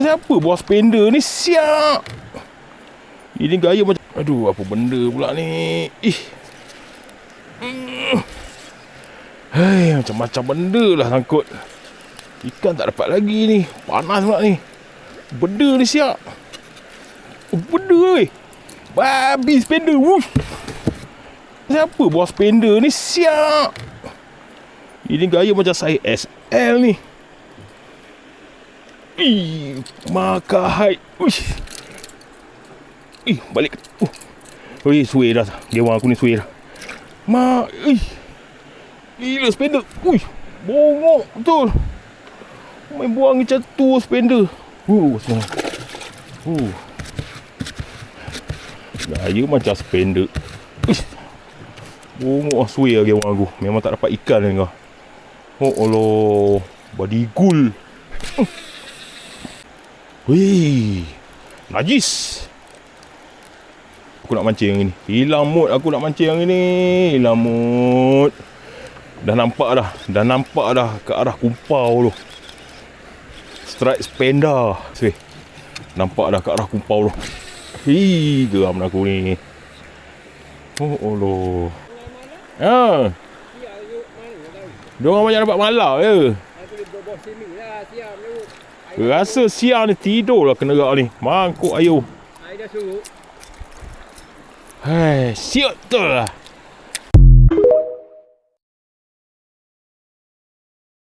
Siapa bawa spender ni? Siap. Ini gaya macam, aduh, apa benda pula ni? Hei, macam-macam benda lah sangkut. Ikan tak dapat lagi ni. Panas pula ni. Benda ni siap. Benda weh. Babi spender. Wush. Siapa bawa spender ni? Siap. Ini gaya macam saya SL ni. Maka height. Uish. Balik. Suai dah. Gewang aku ni suai dah. Gila spender. Bongok betul. Main buang macam tu spender. Gaya macam spender. Bongok suai lah gewang aku. Memang tak dapat ikan ni kau. Oh Allah. Body gul. Wih, najis. Aku nak mancing hari ni. Hilang mood aku nak mancing hari ni. Hilang mood. Dah nampak dah ke arah kumpau tu. Strike spender. Nampak dah ke arah kumpau tu. Geram aku ni. Oh Allah. Diorang banyak dapat malau je. Rasa siang ni tidur lah kena gerak ni. Mangkuk ayu. Hai, siap betul lah.